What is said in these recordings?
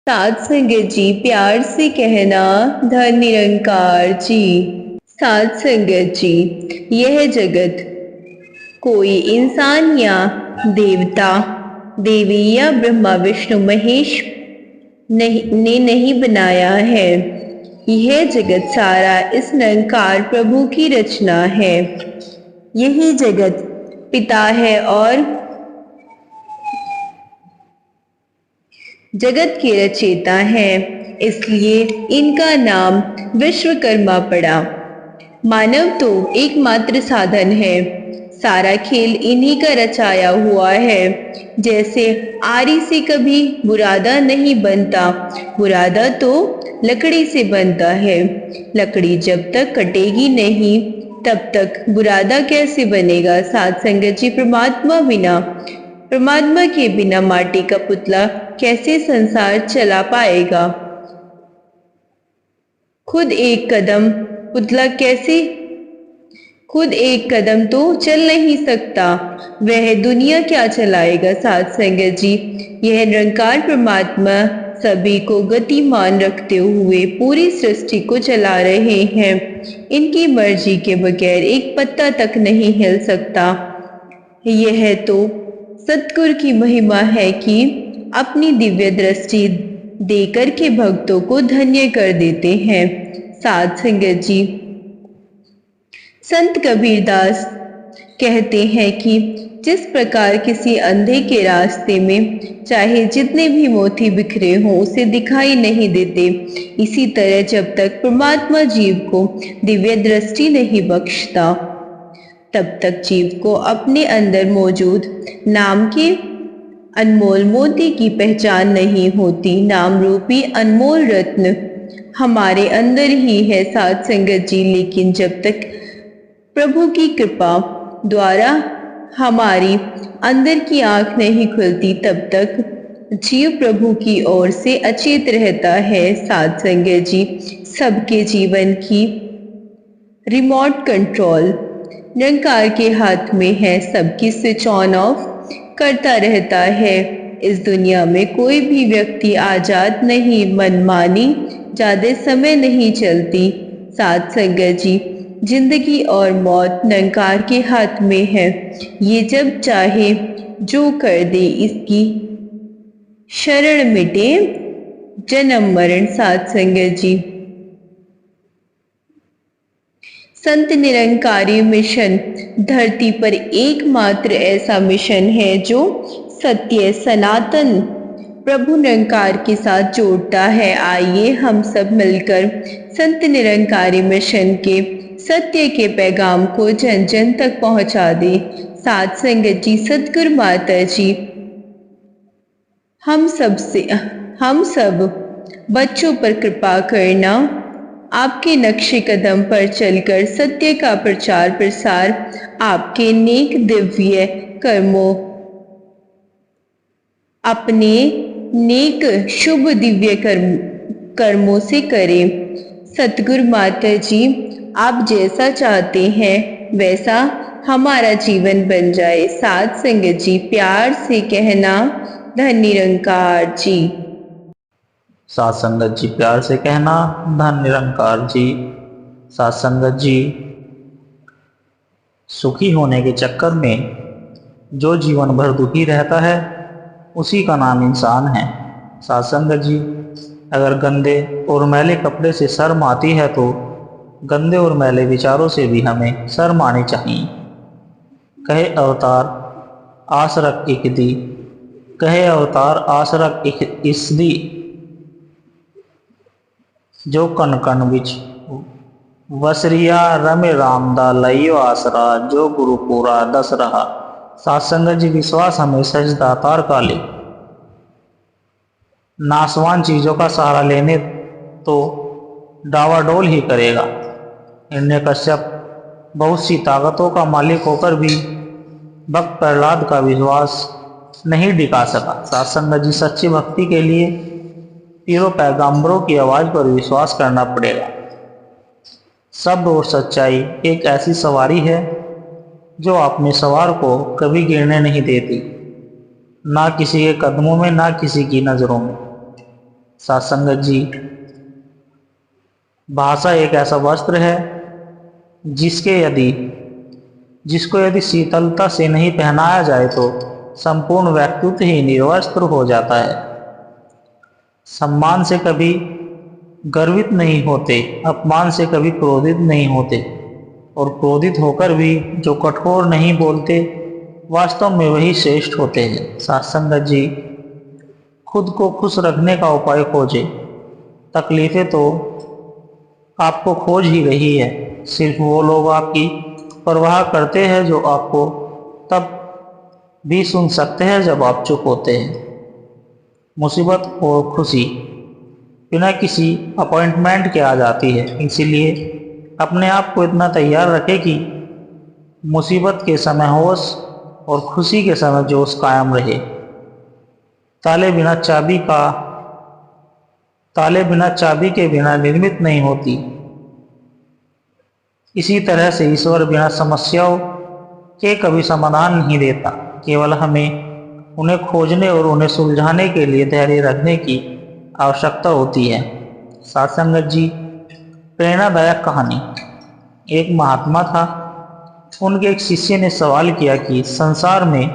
साध संगत जी प्यार से कहना, धन निरंकार जी। साध संगत जी, यह जगत कोई इंसान या देवता देवी या ब्रह्मा विष्णु महेश ने नहीं बनाया है। यह जगत सारा इस निरंकार प्रभु की रचना है। यही जगत पिता है और जगत के रचयिता हैं, इसलिए इनका नाम विश्वकर्मा पड़ा। मानव तो एकमात्र साधन है, सारा खेल इन्हीं का रचाया हुआ है। जैसे आरी से कभी बुरादा नहीं बनता, बुरादा तो लकड़ी से बनता है। लकड़ी जब तक कटेगी नहीं तब तक बुरादा कैसे बनेगा। साध संगत जी, परमात्मा के बिना माटी का पुतला कैसे संसार चला पाएगा। खुद एक कदम तो चल नहीं सकता, वह दुनिया क्या चलाएगा। साध संगत जी, यह निरंकार परमात्मा सभी को गतिमान रखते हुए पूरी सृष्टि को चला रहे हैं। इनकी मर्जी के बगैर एक पत्ता तक नहीं हिल सकता। यह तो सतगुरु की महिमा है कि अपनी दिव्य दृष्टि देकर के भक्तों को धन्य कर देते हैं। साध संगत जी, संत कबीरदास कहते हैं कि जिस प्रकार किसी अंधे के रास्ते में चाहे जितने भी मोती बिखरे हों उसे दिखाई नहीं देते, इसी तरह जब तक परमात्मा जीव को दिव्य दृष्टि नहीं बख्शता तब तक जीव को अपने अंदर मौजूद नाम के अनमोल मोती की पहचान नहीं होती। नाम रूपी अनमोल रत्न हमारे अंदर ही है साध संगत जी, लेकिन जब तक प्रभु की कृपा द्वारा हमारी अंदर की आंख नहीं खुलती तब तक जीव प्रभु की ओर से अचेत रहता है। साध संगत जी, सबके जीवन की रिमोट कंट्रोल निरंकार के हाथ में है, सबकी स्विच ऑन ऑफ करता रहता है। इस दुनिया में कोई भी व्यक्ति आजाद नहीं, मनमानी ज्यादा समय नहीं चलती। साध संगत जी, जिंदगी और मौत निरंकार के हाथ में है, ये जब चाहे जो कर दे, इसकी शरण मिटे जन्म मरण। साध संगत जी, संत निरंकारी मिशन धरती पर एकमात्र ऐसा मिशन है जो सत्य सनातन प्रभु निरंकार के साथ जोड़ता है। आइए हम सब मिलकर संत निरंकारी मिशन के सत्य के पैगाम को जन जन तक पहुंचा दे। साध संगत जी, सतगुरु माता जी हम सब बच्चों पर कृपा करना, आपके नक्शे कदम पर चलकर सत्य का प्रचार प्रसार आपके नेक दिव्य कर्मों, अपने नेक शुभ दिव्य कर्मों से करें। सतगुरु माता जी, आप जैसा चाहते हैं वैसा हमारा जीवन बन जाए। साध संगत जी, प्यार से कहना, धन निरंकार जी। साध संगत जी, प्यार से कहना, धन निरंकार जी। साध संगत जी, सुखी होने के चक्कर में जो जीवन भर दुखी रहता है उसी का नाम इंसान है। साध संगत जी, अगर गंदे और मैले कपड़े से शर्म आती है तो गंदे और मैले विचारों से भी हमें शर्म आनी चाहिए। कहे अवतार आसरक एक दी, कहे अवतार आसरक एक इसदी, जो कन कन विच वसरिया रमे राम दा लइयो आसरा, जो गुरु पूरा दस रहा। साध संगत जी, विश्वास हमें सच दातार का ले, नासवान चीजों का सहारा लेने तो डावाडोल ही करेगा। हिरण्यकश्यप बहुत सी ताकतों का मालिक होकर भी भक्त प्रहलाद का विश्वास नहीं दिखा सका। साध संगत जी, सच्ची भक्ति के लिए तीनों पैगंबरों की आवाज पर विश्वास करना पड़ेगा। शब्द और सच्चाई एक ऐसी सवारी है जो अपने सवार को कभी गिरने नहीं देती, ना किसी के कदमों में ना किसी की नजरों में। सत्संगत जी, भाषा एक ऐसा वस्त्र है जिसको यदि शीतलता से नहीं पहनाया जाए तो संपूर्ण व्यक्तित्व ही निर्वस्त्र हो जाता है। सम्मान से कभी गर्वित नहीं होते, अपमान से कभी क्रोधित नहीं होते, और क्रोधित होकर भी जो कठोर नहीं बोलते, वास्तव में वही श्रेष्ठ होते हैं। सत्संगत जी, खुद को खुश रखने का उपाय खोजें। तकलीफें तो आपको खोज ही रही है। सिर्फ वो लोग आपकी परवाह करते हैं जो आपको तब भी सुन सकते हैं जब आप चुप होते हैं। मुसीबत और खुशी बिना किसी अपॉइंटमेंट के आ जाती है, इसीलिए अपने आप को इतना तैयार रखें कि मुसीबत के समय होश और खुशी के समय जोश कायम रहे। ताले बिना चाबी के बिना निर्मित नहीं होती। इसी तरह से ईश्वर बिना समस्याओं के कभी समाधान नहीं देता। केवल हमें उन्हें खोजने और उन्हें सुलझाने के लिए धैर्य रखने की आवश्यकता होती है। सत्संगत जी, प्रेरणादायक कहानी। एक महात्मा था। उनके एक शिष्य ने सवाल किया कि संसार में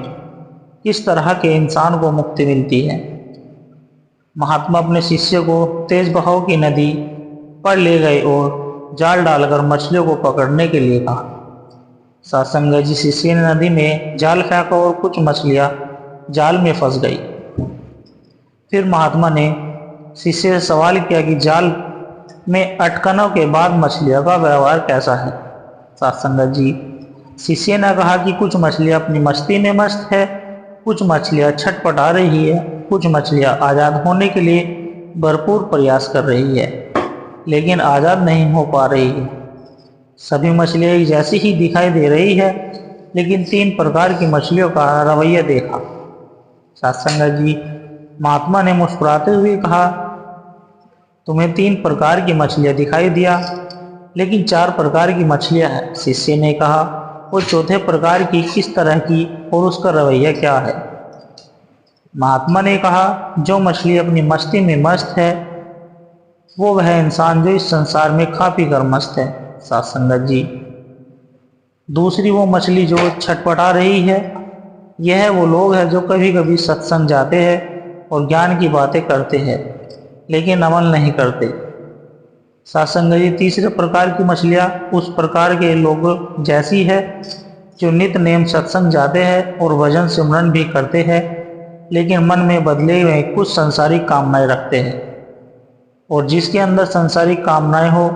किस तरह के इंसान को मुक्ति मिलती है। महात्मा अपने शिष्य को तेज बहाव की नदी पर ले गए और जाल डालकर मछलियों को पकड़ने के लिए कहा। सत्संगत जी, शिष्य ने नदी में जाल फेंका और कुछ मछलियां जाल में फंस गई। फिर महात्मा ने शिष्य से सवाल किया कि जाल में अटकनों के बाद मछलियों का व्यवहार कैसा है। सत्संगत जी, शिष्य ने कहा कि कुछ मछलियां अपनी मस्ती में मस्त है, कुछ मछलियां छटपटा रही है, कुछ मछलियां आज़ाद होने के लिए भरपूर प्रयास कर रही है, लेकिन आज़ाद नहीं हो पा रही है। सभी मछलियां एक जैसी ही दिखाई दे रही है, लेकिन 3 प्रकार की मछलियों का रवैया देखा। सत्संगत जी, महात्मा ने मुस्कुराते हुए कहा, तुम्हें 3 प्रकार की मछलियां दिखाई दिया, लेकिन 4 प्रकार की मछलियां हैं। शिष्य ने कहा, वो चौथे प्रकार की किस तरह की और उसका रवैया क्या है। महात्मा ने कहा, जो मछली अपनी मस्ती में मस्त है वो वह इंसान जो इस संसार में खा पी कर मस्त है। सत्संगत जी, दूसरी वो मछली जो छटपटा रही है, यह वो लोग हैं जो कभी कभी सत्संग जाते हैं और ज्ञान की बातें करते हैं, लेकिन अमल नहीं करते। सत्संगत जी, तीसरे प्रकार की मछलियाँ उस प्रकार के लोग जैसी है जो नित्य नेम सत्संग जाते हैं और भजन सिमरन भी करते हैं, लेकिन मन में बदले हुए कुछ संसारिक कामनाएं रखते हैं, और जिसके अंदर संसारिक कामनाएं हो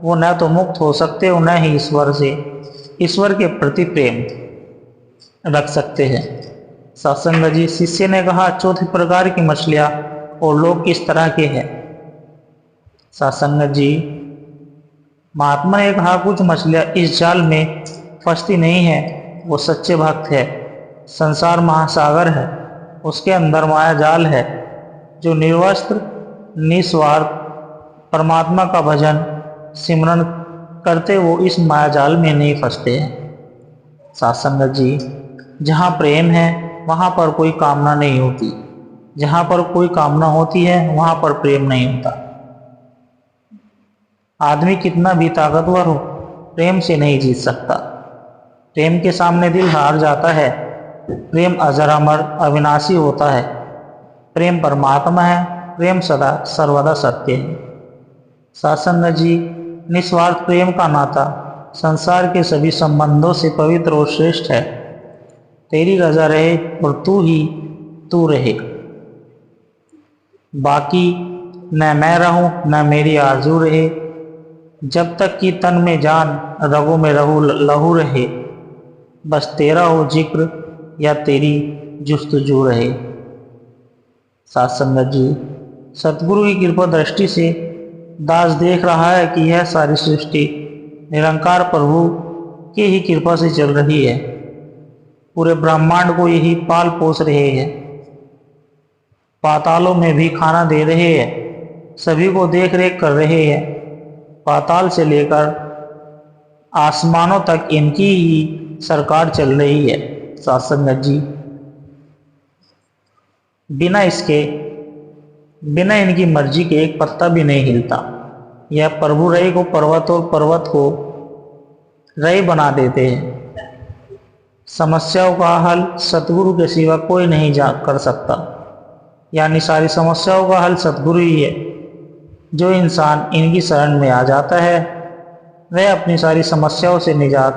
वो न तो मुक्त हो सकते और न ही ईश्वर के प्रति प्रेम रख सकते हैं। सत्संगत जी, शिष्य ने कहा, चौथे प्रकार की मछलियाँ और लोग किस तरह के हैं। सत्संगत जी, महात्मा ने कहा, कुछ मछलियाँ इस जाल में फंसती नहीं है, वो सच्चे भक्त है। संसार महासागर है, उसके अंदर माया जाल है। जो निर्वस्त्र निस्वार्थ परमात्मा का भजन सिमरन करते वो इस माया जाल में नहीं फंसते हैं। सत्संगत जी, जहाँ प्रेम है वहाँ पर कोई कामना नहीं होती, जहाँ पर कोई कामना होती है वहाँ पर प्रेम नहीं होता। आदमी कितना भी ताकतवर हो, प्रेम से नहीं जीत सकता। प्रेम के सामने दिल हार जाता है। प्रेम अजर अमर अविनाशी होता है। प्रेम परमात्मा है। प्रेम सदा सर्वदा सत्य है। सत्संगत जी, निस्वार्थ प्रेम का नाता संसार के सभी संबंधों से पवित्र और श्रेष्ठ है। तेरी रजा रहे और तू ही तू रहे, बाकी न मैं रहूं न मेरी आरजू रहे। जब तक कि तन में जान रगों में लहू रहे, बस तेरा हो जिक्र या तेरी जुस्तजू रहे। सत्संगत जी, सतगुरु की कृपा दृष्टि से दास देख रहा है कि यह सारी सृष्टि निरंकार प्रभु की ही कृपा से चल रही है। पूरे ब्रह्मांड को यही पाल पोस रहे हैं, पातालों में भी खाना दे रहे हैं, सभी को देख रेख कर रहे हैं। पाताल से लेकर आसमानों तक इनकी ही सरकार चल रही है। सत्संगत जी, बिना इसके बिना इनकी मर्जी के एक पत्ता भी नहीं हिलता। यह प्रभु रई को पर्वत और पर्वत को रई बना देते हैं। समस्याओं का हल सतगुरु के सिवा कोई नहीं कर सकता, यानी सारी समस्याओं का हल सतगुरु ही है। जो इंसान इनकी शरण में आ जाता है वह अपनी सारी समस्याओं से निजात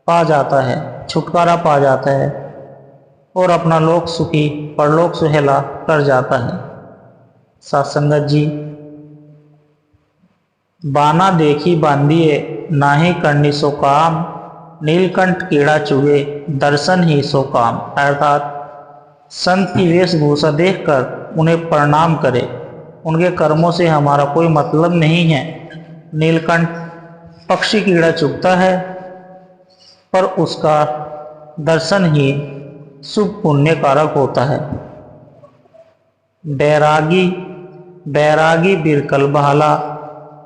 पा जाता है, छुटकारा पा जाता है और अपना लोक सुखी परलोक सुहेला कर जाता है। साथ संगत जी, बाना देखी बांधिए नाहि करनी सो काम, नीलकंठ कीड़ा चुगे दर्शन ही सो काम। अर्थात संत की वेशभूषा देखकर उन्हें प्रणाम करें, उनके कर्मों से हमारा कोई मतलब नहीं है। नीलकंठ पक्षी कीड़ा चुगता है पर उसका दर्शन ही शुभ पुण्य कारक होता है। बैरागी बैरागी बिरकल बहाला,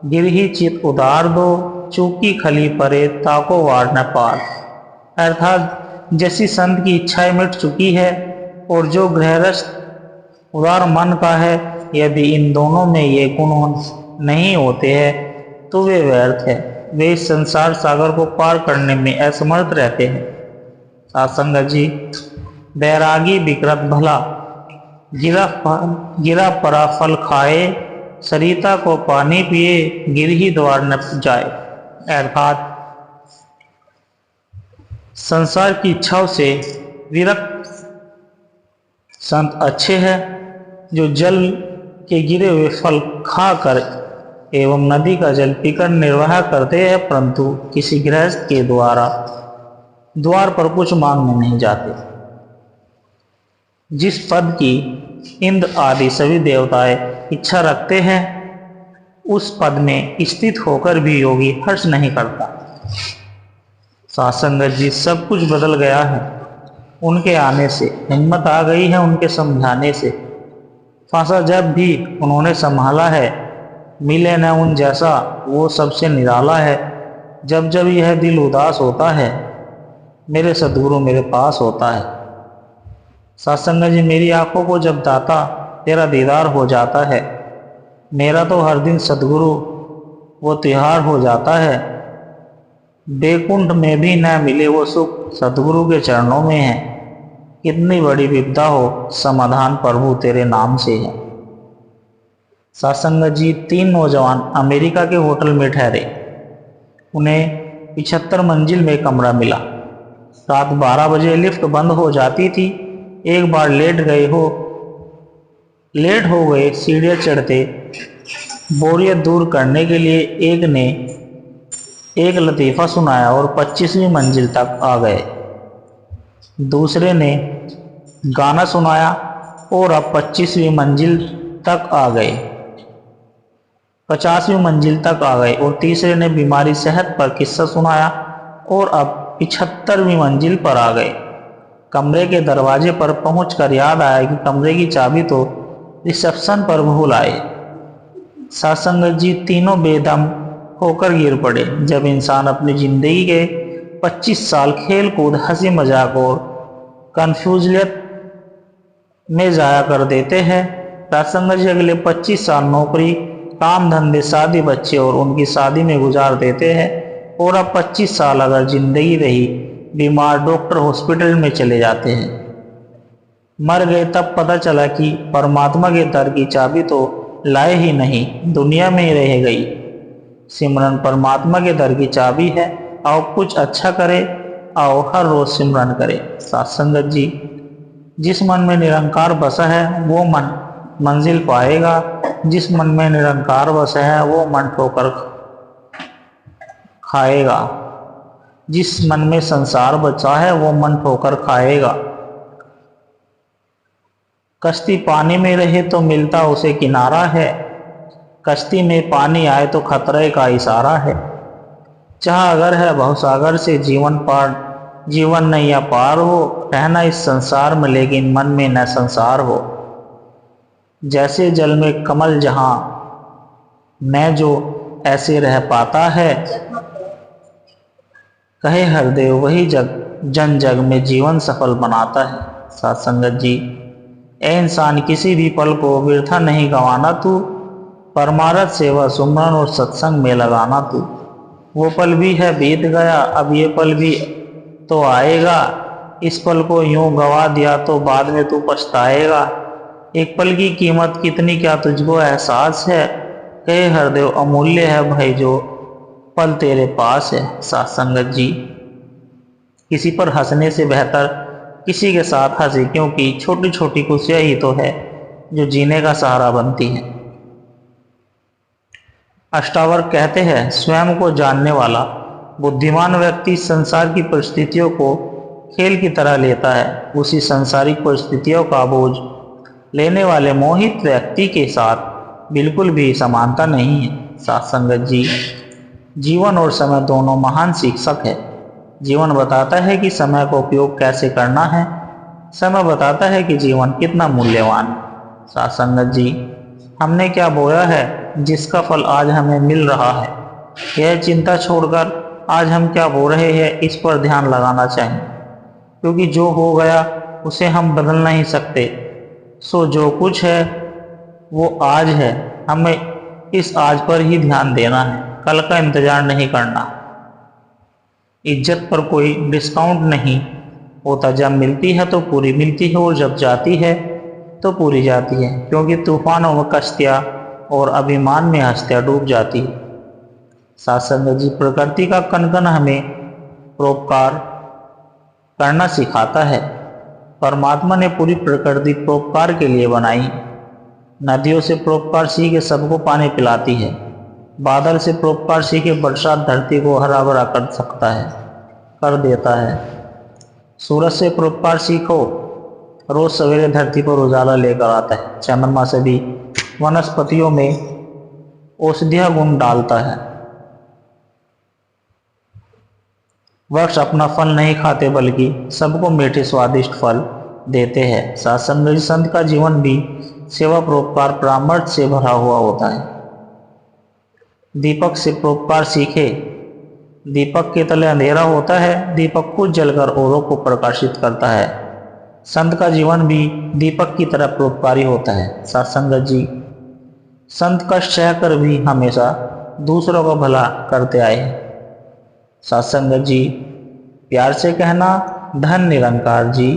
गिरही चित उदार दो, चूकी खली परे ताको वार न पार। अर्थात जैसी संत की इच्छाएं मिट चुकी है और जो गृहस्थ उदार मन का है, यदि इन दोनों में ये गुण नहीं होते हैं तो वे व्यर्थ है, वे इस संसार सागर को पार करने में असमर्थ रहते हैं। सासंगत जी, बैरागी विकृत भला, गिरा परा फल खाए, सरिता को पानी पिए गिरही द्वार न जाए। अर्थात संसार की इच्छाओं से विरक्त संत अच्छे हैं जो जल के गिरे हुए फल खाकर एवं नदी का जल पीकर निर्वाह करते हैं, परंतु किसी गृहस्थ के द्वार पर कुछ मांगने नहीं जाते। जिस पद की इंद्र आदि सभी देवताएं इच्छा रखते हैं उस पद में स्थित होकर भी योगी हर्ष नहीं करता। सासंगत जी, सब कुछ बदल गया है उनके आने से, हिम्मत आ गई है उनके समझाने से। फांसा जब भी उन्होंने संभाला है, मिले न उन जैसा वो सबसे निराला है। जब जब यह दिल उदास होता है मेरे सद्गुरु मेरे पास होता है। सत्संग जी, मेरी आंखों को जब दाता तेरा दीदार हो जाता है, मेरा तो हर दिन सद्गुरु वो त्योहार हो जाता है। बैकुंठ में भी न मिले वो सुख सद्गुरु के चरणों में है। कितनी बड़ी विपदा हो समाधान प्रभु तेरे नाम से है। सत्संग जी, 3 नौजवान अमेरिका के होटल में ठहरे। उन्हें 75 मंजिल में कमरा मिला। रात 12 बजे लिफ्ट बंद हो जाती थी। एक बार लेट हो गए सीढ़ियाँ चढ़ते। बोरियत दूर करने के लिए एक ने एक लतीफ़ा सुनाया और 25वीं मंजिल तक आ गए। दूसरे ने गाना सुनाया और अब 25वीं मंजिल तक आ गए, 50वीं मंजिल तक आ गए। और तीसरे ने बीमारी सेहत पर किस्सा सुनाया और अब 75वीं मंजिल पर आ गए। कमरे के दरवाजे पर पहुंचकर याद आया कि कमरे की चाबी तो रिसेप्शन पर भूल आए। सत्संग जी, तीनों बेदम होकर गिर पड़े। जब इंसान अपनी जिंदगी के 25 साल खेल कूद, हंसी मजाक और कन्फ्यूजलियत में जाया कर देते हैं, सत्संग जी अगले 25 साल नौकरी, काम धंधे, शादी, बच्चे और उनकी शादी में गुजार देते हैं। और अब 25 साल अगर जिंदगी रही, बीमार डॉक्टर हॉस्पिटल में चले जाते हैं। मर गए तब पता चला कि परमात्मा के दर की चाबी तो लाए ही नहीं, दुनिया में ही रह गई। सिमरन परमात्मा के दर की चाबी है। आओ कुछ अच्छा करे, आओ हर रोज सिमरन करे। सत्संगत जी, जिस मन में निरंकार बसा है वो मन मंजिल पाएगा। जिस मन में निरंकार बसा है वो मन ठोकर खाएगा। जिस मन में संसार बचा है वो मन ठोकर खाएगा। कश्ती पानी में रहे तो मिलता उसे किनारा है, कश्ती में पानी आए तो खतरे का इशारा है। चाह अगर है भवसागर से जीवन नैया पार हो, रहना इस संसार में लेकिन मन में न संसार हो। जैसे जल में कमल जहां मैं जो ऐसे रह पाता है, कहे हरदेव वही जन जग में जीवन सफल बनाता है। सत्संगत जी, ए इंसान, किसी भी पल को वृथा नहीं गंवाना तू, परमारथ सेवा सुमरन और सत्संग में लगाना तू। वो पल भी है बीत गया, अब ये पल भी तो आएगा। इस पल को यूं गवा दिया तो बाद में तू पछताएगा। एक पल की कीमत कितनी क्या तुझको एहसास है। कहे हरदेव, अमूल्य है भाई जो पल तेरे पास है। साथ संगत जी, किसी पर हंसने से बेहतर किसी के साथ हंसे, क्योंकि छोटी छोटी खुशियां ही तो है जो जीने का सहारा बनती हैं। अष्टावक्र कहते हैं, स्वयं को जानने वाला बुद्धिमान व्यक्ति संसार की परिस्थितियों को खेल की तरह लेता है। उसी सांसारिक परिस्थितियों का बोझ लेने वाले मोहित व्यक्ति के साथ बिल्कुल भी समानता नहीं है। साथ संगत जी, जीवन और समय दोनों महान शिक्षक है। जीवन बताता है कि समय का उपयोग कैसे करना है, समय बताता है कि जीवन कितना मूल्यवान है। साथ संगत जी, हमने क्या बोया है जिसका फल आज हमें मिल रहा है, यह चिंता छोड़कर आज हम क्या बो रहे हैं इस पर ध्यान लगाना चाहिए, क्योंकि जो हो गया उसे हम बदल नहीं सकते। सो जो कुछ है वो आज है, हमें इस आज पर ही ध्यान देना है, कल का इंतजार नहीं करना। इज्जत पर कोई डिस्काउंट नहीं होता, जब मिलती है तो पूरी मिलती है और जब जाती है तो पूरी जाती है, क्योंकि तूफानों में कश्तियाँ और अभिमान में हस्तियाँ डूब जाती है। साथ संगत जी, प्रकृति का कण कण हमें परोपकार करना सिखाता है। परमात्मा ने पूरी प्रकृति परोपकार के लिए बनाई। नदियों से परोपकार सीखे सबको पानी पिलाती है। बादल से परोपकार सीखे बरसात धरती को हरा भरा कर सकता है, कर देता है। सूरज से परोपकार सीखो, रोज सवेरे धरती पर उजाला लेकर आता है। चंद्रमा से भी वनस्पतियों में औषधीय गुण डालता है। वृक्ष अपना फल नहीं खाते बल्कि सबको मीठे स्वादिष्ट फल देते हैं। साथ संगत, संत का जीवन भी सेवा परोपकार परामर्श से भरा हुआ होता है। दीपक से परोपकार सीखे। दीपक के तले अंधेरा होता है, दीपक खुद जलकर औरों को प्रकाशित करता है। संत का जीवन भी दीपक की तरह परोपकारी होता है। साथ संगत जी, संत कष्ट सहकर भी हमेशा दूसरों का भला करते आए हैं। साथ संगत जी, प्यार से कहना, धन निरंकार जी।